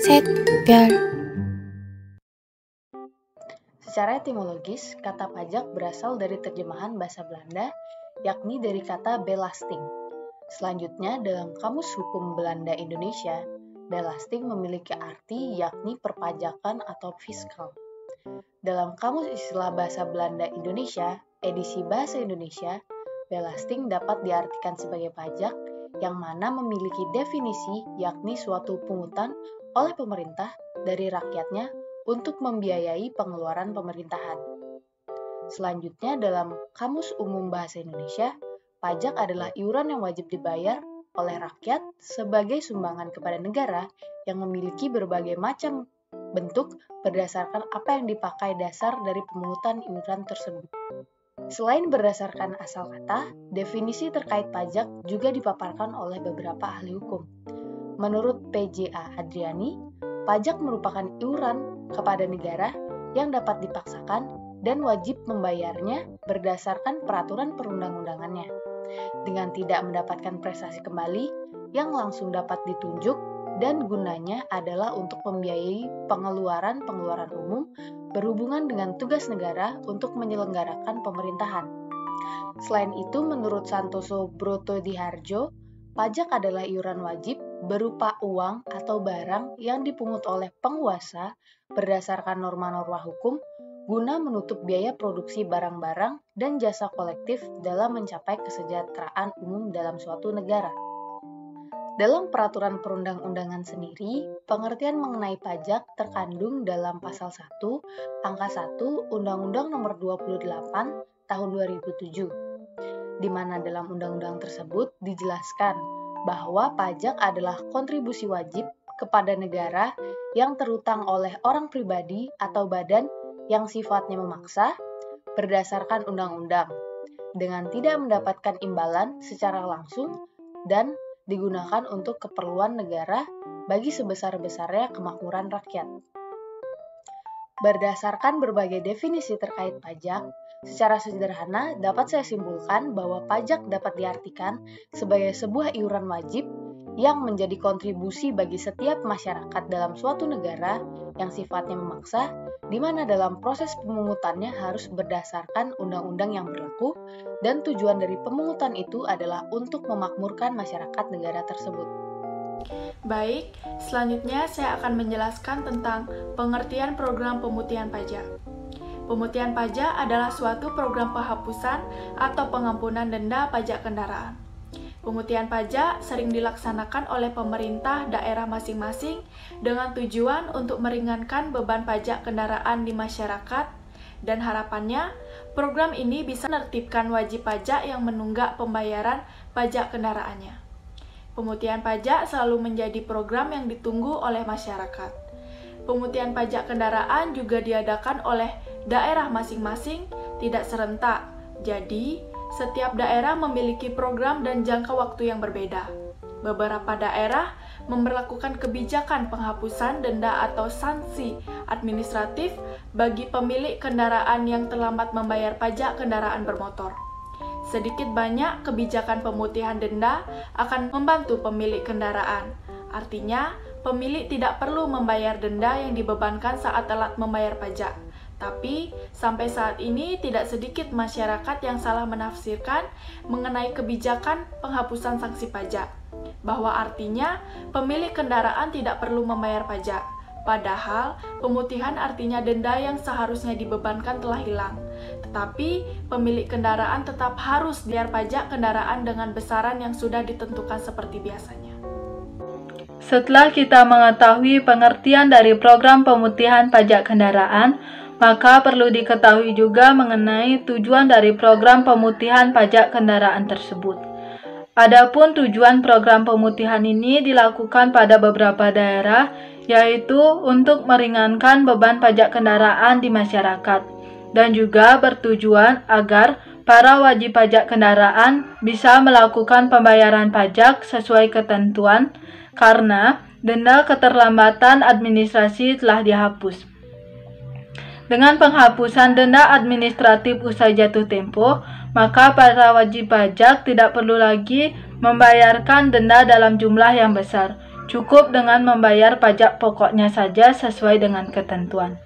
Setgar. Secara etimologis, kata pajak berasal dari terjemahan bahasa Belanda, yakni dari kata belasting. Selanjutnya, dalam Kamus Hukum Belanda Indonesia, belasting memiliki arti yakni perpajakan atau fiskal. Dalam Kamus Istilah Bahasa Belanda Indonesia, edisi Bahasa Indonesia, belasting dapat diartikan sebagai pajak yang mana memiliki definisi yakni suatu pungutan oleh pemerintah dari rakyatnya untuk membiayai pengeluaran pemerintahan. Selanjutnya, dalam Kamus Umum Bahasa Indonesia, pajak adalah iuran yang wajib dibayar oleh rakyat sebagai sumbangan kepada negara yang memiliki berbagai macam bentuk berdasarkan apa yang dipakai dasar dari pemungutan iuran tersebut. Selain berdasarkan asal kata, definisi terkait pajak juga dipaparkan oleh beberapa ahli hukum. Menurut PJA Adriani, pajak merupakan iuran kepada negara yang dapat dipaksakan dan wajib membayarnya berdasarkan peraturan perundang-undangannya, dengan tidak mendapatkan prestasi kembali yang langsung dapat ditunjuk dan gunanya adalah untuk membiayai pengeluaran umum berhubungan dengan tugas negara untuk menyelenggarakan pemerintahan. Selain itu, menurut Santoso Brotodihardjo, pajak adalah iuran wajib berupa uang atau barang yang dipungut oleh penguasa berdasarkan norma-norma hukum guna menutup biaya produksi barang-barang dan jasa kolektif dalam mencapai kesejahteraan umum dalam suatu negara. Dalam peraturan perundang-undangan sendiri, pengertian mengenai pajak terkandung dalam pasal 1, angka 1 Undang-Undang Nomor 28 Tahun 2007, di mana dalam undang-undang tersebut dijelaskan bahwa pajak adalah kontribusi wajib kepada negara yang terutang oleh orang pribadi atau badan yang sifatnya memaksa berdasarkan undang-undang, dengan tidak mendapatkan imbalan secara langsung dan digunakan untuk keperluan negara bagi sebesar-besarnya kemakmuran rakyat. Berdasarkan berbagai definisi terkait pajak, secara sederhana dapat saya simpulkan bahwa pajak dapat diartikan sebagai sebuah iuran wajib yang menjadi kontribusi bagi setiap masyarakat dalam suatu negara yang sifatnya memaksa, di mana dalam proses pemungutannya harus berdasarkan undang-undang yang berlaku, dan tujuan dari pemungutan itu adalah untuk memakmurkan masyarakat negara tersebut. Baik, selanjutnya saya akan menjelaskan tentang pengertian program pemutihan pajak. Pemutihan pajak adalah suatu program penghapusan atau pengampunan denda pajak kendaraan. Pemutihan pajak sering dilaksanakan oleh pemerintah daerah masing-masing dengan tujuan untuk meringankan beban pajak kendaraan di masyarakat, dan harapannya program ini bisa menertibkan wajib pajak yang menunggak pembayaran pajak kendaraannya. Pemutihan pajak selalu menjadi program yang ditunggu oleh masyarakat. Pemutihan pajak kendaraan juga diadakan oleh daerah masing-masing, tidak serentak. Jadi, setiap daerah memiliki program dan jangka waktu yang berbeda. Beberapa daerah memberlakukan kebijakan penghapusan denda atau sanksi administratif bagi pemilik kendaraan yang terlambat membayar pajak kendaraan bermotor. Sedikit banyak kebijakan pemutihan denda akan membantu pemilik kendaraan. Artinya, pemilik tidak perlu membayar denda yang dibebankan saat telat membayar pajak. Tapi, sampai saat ini tidak sedikit masyarakat yang salah menafsirkan mengenai kebijakan penghapusan sanksi pajak, bahwa artinya pemilik kendaraan tidak perlu membayar pajak. Padahal, pemutihan artinya denda yang seharusnya dibebankan telah hilang. Tetapi, pemilik kendaraan tetap harus bayar pajak kendaraan dengan besaran yang sudah ditentukan seperti biasanya. Setelah kita mengetahui pengertian dari program pemutihan pajak kendaraan, maka perlu diketahui juga mengenai tujuan dari program pemutihan pajak kendaraan tersebut. Adapun tujuan program pemutihan ini dilakukan pada beberapa daerah, yaitu untuk meringankan beban pajak kendaraan di masyarakat, dan juga bertujuan agar para wajib pajak kendaraan bisa melakukan pembayaran pajak sesuai ketentuan, karena denda keterlambatan administrasi telah dihapus. Dengan penghapusan denda administratif usai jatuh tempo, maka para wajib pajak tidak perlu lagi membayarkan denda dalam jumlah yang besar. Cukup dengan membayar pajak pokoknya saja sesuai dengan ketentuan.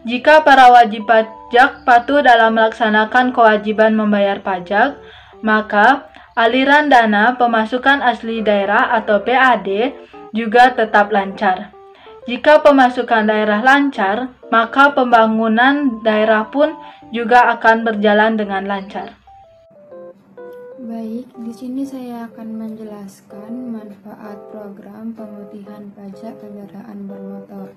Jika para wajib pajak patuh dalam melaksanakan kewajiban membayar pajak, maka aliran dana pemasukan asli daerah atau PAD juga tetap lancar. Jika pemasukan daerah lancar, maka pembangunan daerah pun juga akan berjalan dengan lancar. Baik, di sini saya akan menjelaskan manfaat program pemutihan pajak kendaraan bermotor.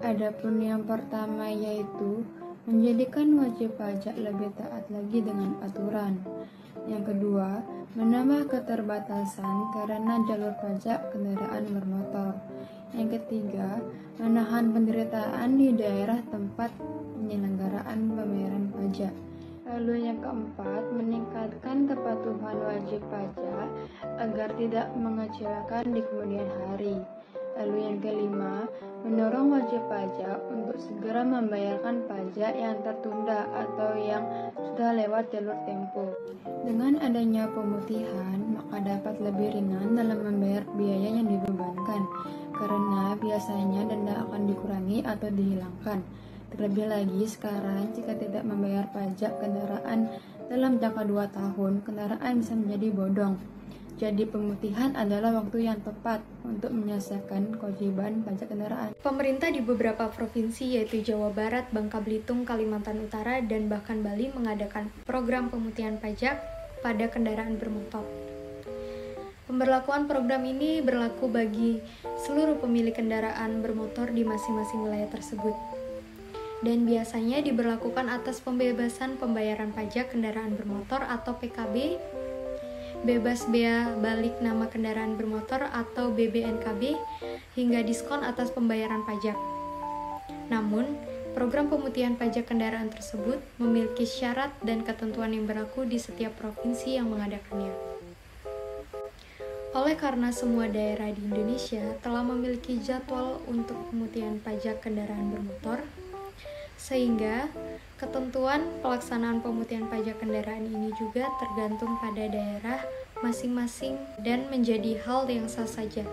Adapun yang pertama yaitu menjadikan wajib pajak lebih taat lagi dengan aturan. Yang kedua, menambah keterbatasan karena jalur pajak kendaraan bermotor. Yang ketiga, menahan penderitaan di daerah tempat penyelenggaraan pembayaran pajak. Lalu yang keempat, meningkatkan kepatuhan wajib pajak agar tidak mengecewakan di kemudian hari. Lalu yang kelima, mendorong wajib pajak untuk segera membayarkan pajak yang tertunda atau yang sudah lewat jalur tempo. Dengan adanya pemutihan, maka dapat lebih ringan dalam membayar biaya yang dibebankan, karena biasanya denda akan dikurangi atau dihilangkan. Terlebih lagi sekarang, jika tidak membayar pajak kendaraan dalam jangka 2 tahun, kendaraan bisa menjadi bodong. Jadi pemutihan adalah waktu yang tepat untuk menyelesaikan kewajiban pajak kendaraan. Pemerintah di beberapa provinsi yaitu Jawa Barat, Bangka Belitung, Kalimantan Utara, dan bahkan Bali mengadakan program pemutihan pajak pada kendaraan bermotor. Pemberlakuan program ini berlaku bagi seluruh pemilik kendaraan bermotor di masing-masing wilayah tersebut. Dan biasanya diberlakukan atas pembebasan pembayaran pajak kendaraan bermotor atau PKB, bebas bea balik nama kendaraan bermotor atau BBNKB, hingga diskon atas pembayaran pajak. Namun, program pemutihan pajak kendaraan tersebut memiliki syarat dan ketentuan yang berlaku di setiap provinsi yang mengadakannya. Oleh karena semua daerah di Indonesia telah memiliki jadwal untuk pemutihan pajak kendaraan bermotor, sehingga ketentuan pelaksanaan pemutihan pajak kendaraan ini juga tergantung pada daerah masing-masing dan menjadi hal yang sah saja.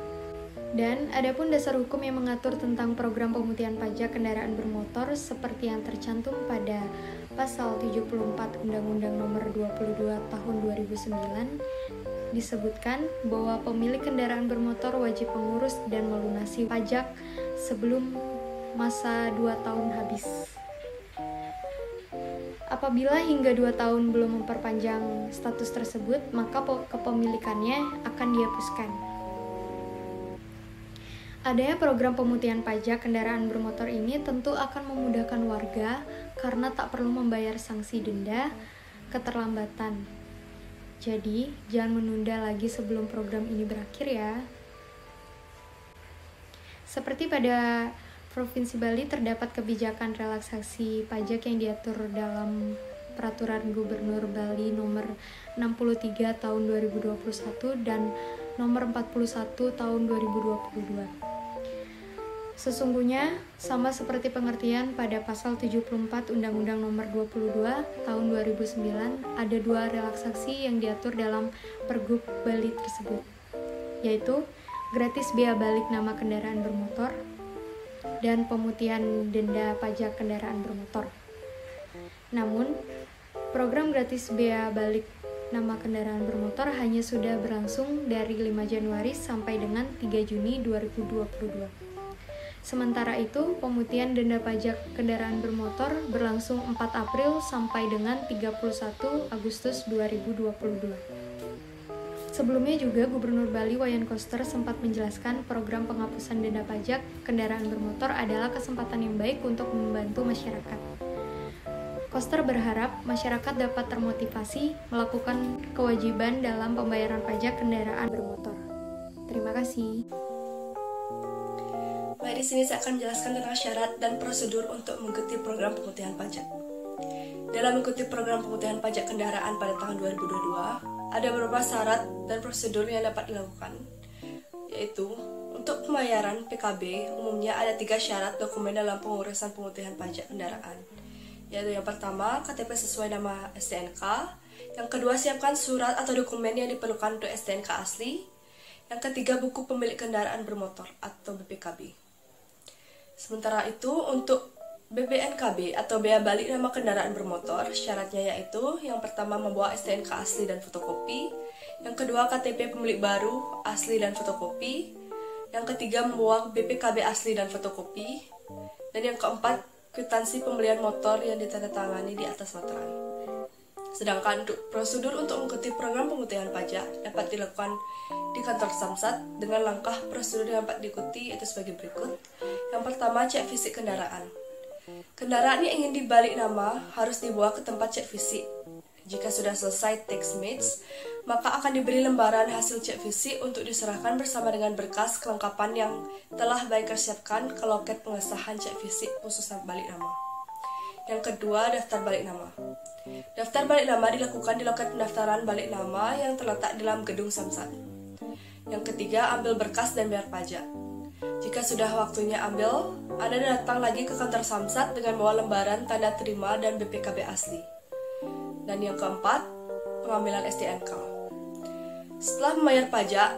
Dan adapun dasar hukum yang mengatur tentang program pemutihan pajak kendaraan bermotor seperti yang tercantum pada pasal 74 Undang-Undang Nomor 22 Tahun 2009 disebutkan bahwa pemilik kendaraan bermotor wajib mengurus dan melunasi pajak sebelum masa 2 tahun habis. Apabila hingga 2 tahun belum memperpanjang status tersebut, maka kepemilikannya akan dihapuskan. Adanya program pemutihan pajak kendaraan bermotor ini tentu akan memudahkan warga karena tak perlu membayar sanksi denda keterlambatan. Jadi, jangan menunda lagi sebelum program ini berakhir ya. Seperti pada Provinsi Bali terdapat kebijakan relaksasi pajak yang diatur dalam Peraturan Gubernur Bali Nomor 63 Tahun 2021 dan Nomor 41 Tahun 2022. Sesungguhnya, sama seperti pengertian pada pasal 74 Undang-Undang Nomor 22 Tahun 2009, ada 2 relaksasi yang diatur dalam Pergub Bali tersebut, yaitu gratis bea balik nama kendaraan bermotor dan pemutihan denda pajak kendaraan bermotor. Namun, program gratis bea balik nama kendaraan bermotor hanya sudah berlangsung dari 5 Januari sampai dengan 3 Juni 2022. Sementara itu, pemutihan denda pajak kendaraan bermotor berlangsung 4 April sampai dengan 31 Agustus 2022. Sebelumnya juga Gubernur Bali Wayan Koster sempat menjelaskan program penghapusan denda pajak kendaraan bermotor adalah kesempatan yang baik untuk membantu masyarakat. Koster berharap masyarakat dapat termotivasi melakukan kewajiban dalam pembayaran pajak kendaraan bermotor. Terima kasih. Baik, di sini saya akan menjelaskan tentang syarat dan prosedur untuk mengikuti program pemutihan pajak. Dalam mengikuti program pemutihan pajak kendaraan pada tahun 2022, ada beberapa syarat dan prosedur yang dapat dilakukan, yaitu untuk pembayaran PKB umumnya ada 3 syarat dokumen dalam pengurusan pemutihan pajak kendaraan, yaitu yang pertama KTP sesuai nama STNK, yang kedua siapkan surat atau dokumen yang diperlukan untuk STNK asli, Yang ketiga, buku pemilik kendaraan bermotor atau BPKB. Sementara itu, untuk BPNKB atau bea balik nama kendaraan bermotor, syaratnya yaitu yang pertama membawa STNK asli dan fotokopi, yang kedua KTP pemilik baru asli dan fotokopi, yang ketiga membawa BPKB asli dan fotokopi, dan yang keempat kwitansi pembelian motor yang ditandatangani di atas materai. Sedangkan untuk prosedur untuk mengikuti program pemutihan pajak dapat dilakukan di kantor Samsat dengan langkah prosedur yang dapat diikuti yaitu sebagai berikut. Yang pertama, cek fisik kendaraan. Kendaraan yang ingin dibalik nama harus dibawa ke tempat cek fisik. Jika sudah selesai tax match, maka akan diberi lembaran hasil cek fisik untuk diserahkan bersama dengan berkas kelengkapan yang telah Biker siapkan ke loket pengesahan cek fisik khusus balik nama. Yang kedua, daftar balik nama. Daftar balik nama dilakukan di loket pendaftaran balik nama yang terletak di dalam gedung Samsat. Yang ketiga, ambil berkas dan bayar pajak. Jika sudah waktunya ambil, Anda datang lagi ke kantor Samsat dengan bawa lembaran tanda terima dan BPKB asli. Dan yang keempat, pengambilan STNK. Setelah membayar pajak,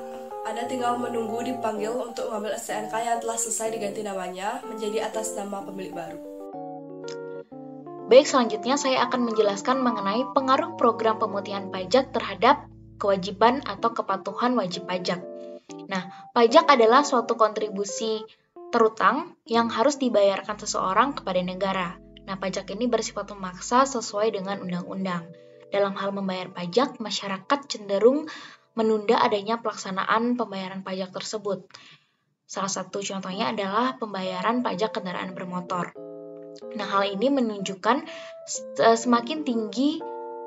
Anda tinggal menunggu dipanggil untuk mengambil STNK yang telah selesai diganti namanya menjadi atas nama pemilik baru. Baik, selanjutnya saya akan menjelaskan mengenai pengaruh program pemutihan pajak terhadap kewajiban atau kepatuhan wajib pajak. Nah, pajak adalah suatu kontribusi terutang yang harus dibayarkan seseorang kepada negara. Nah, pajak ini bersifat memaksa sesuai dengan undang-undang. Dalam hal membayar pajak, masyarakat cenderung menunda adanya pelaksanaan pembayaran pajak tersebut. Salah satu contohnya adalah pembayaran pajak kendaraan bermotor. Nah, hal ini menunjukkan semakin tinggi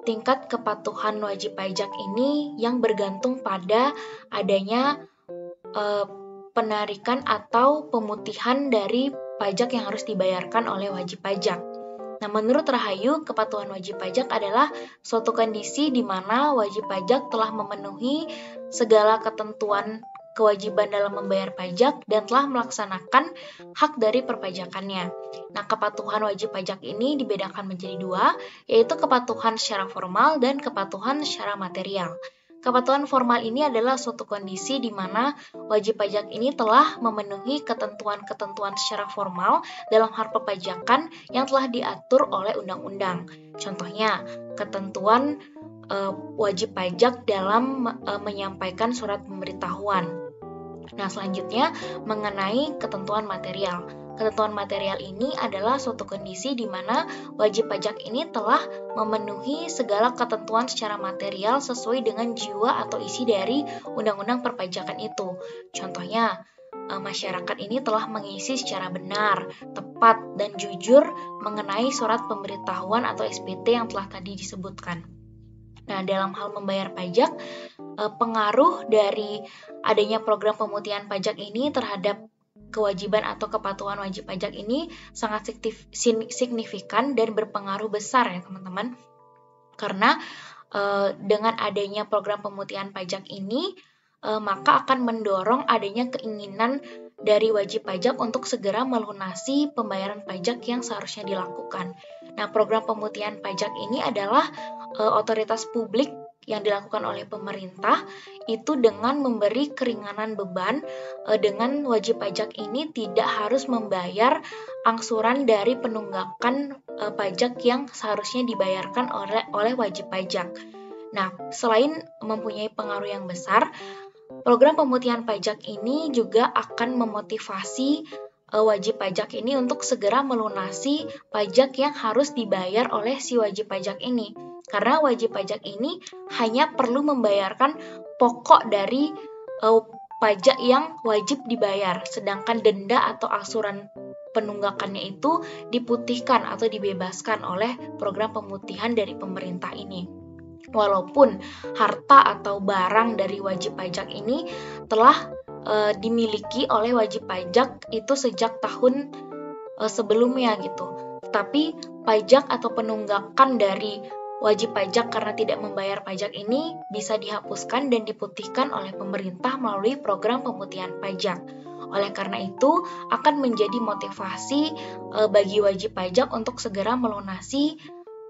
tingkat kepatuhan wajib pajak ini yang bergantung pada adanya penarikan atau pemutihan dari pajak yang harus dibayarkan oleh wajib pajak. Nah, menurut Rahayu, kepatuhan wajib pajak adalah suatu kondisi di mana wajib pajak telah memenuhi segala ketentuan kewajiban dalam membayar pajak dan telah melaksanakan hak dari perpajakannya. Nah, kepatuhan wajib pajak ini dibedakan menjadi dua, yaitu kepatuhan secara formal dan kepatuhan secara material. Kepatuhan formal ini adalah suatu kondisi di mana wajib pajak ini telah memenuhi ketentuan-ketentuan secara formal dalam hal perpajakan yang telah diatur oleh undang-undang. Contohnya, ketentuan wajib pajak dalam menyampaikan surat pemberitahuan. Nah, selanjutnya mengenai ketentuan material. Ketentuan material ini adalah suatu kondisi di mana wajib pajak ini telah memenuhi segala ketentuan secara material sesuai dengan jiwa atau isi dari undang-undang perpajakan itu. Contohnya, masyarakat ini telah mengisi secara benar, tepat, dan jujur mengenai surat pemberitahuan atau SPT yang telah tadi disebutkan. Nah, dalam hal membayar pajak, pengaruh dari adanya program pemutihan pajak ini terhadap kewajiban atau kepatuhan wajib pajak ini sangat signifikan dan berpengaruh besar ya teman-teman. Karena dengan adanya program pemutihan pajak ini, maka akan mendorong adanya keinginan dari wajib pajak untuk segera melunasi pembayaran pajak yang seharusnya dilakukan. Nah, program pemutihan pajak ini adalah otoritas publik yang dilakukan oleh pemerintah itu dengan memberi keringanan beban dengan wajib pajak ini tidak harus membayar angsuran dari penunggakan pajak yang seharusnya dibayarkan oleh wajib pajak. Nah, selain mempunyai pengaruh yang besar, program pemutihan pajak ini juga akan memotivasi wajib pajak ini untuk segera melunasi pajak yang harus dibayar oleh si wajib pajak ini. Karena wajib pajak ini hanya perlu membayarkan pokok dari pajak yang wajib dibayar, sedangkan denda atau angsuran penunggakannya itu diputihkan atau dibebaskan oleh program pemutihan dari pemerintah ini. Walaupun harta atau barang dari wajib pajak ini telah dimiliki oleh wajib pajak itu sejak tahun sebelumnya gitu. Tapi pajak atau penunggakan dari wajib pajak karena tidak membayar pajak ini bisa dihapuskan dan diputihkan oleh pemerintah melalui program pemutihan pajak. Oleh karena itu, akan menjadi motivasi bagi wajib pajak untuk segera melunasi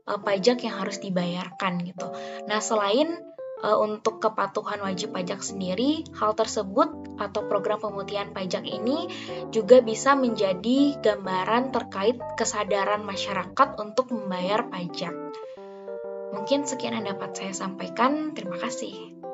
pajak yang harus dibayarkan gitu. Nah, selain untuk kepatuhan wajib pajak sendiri, hal tersebut atau program pemutihan pajak ini juga bisa menjadi gambaran terkait kesadaran masyarakat untuk membayar pajak. Mungkin sekian yang dapat saya sampaikan. Terima kasih.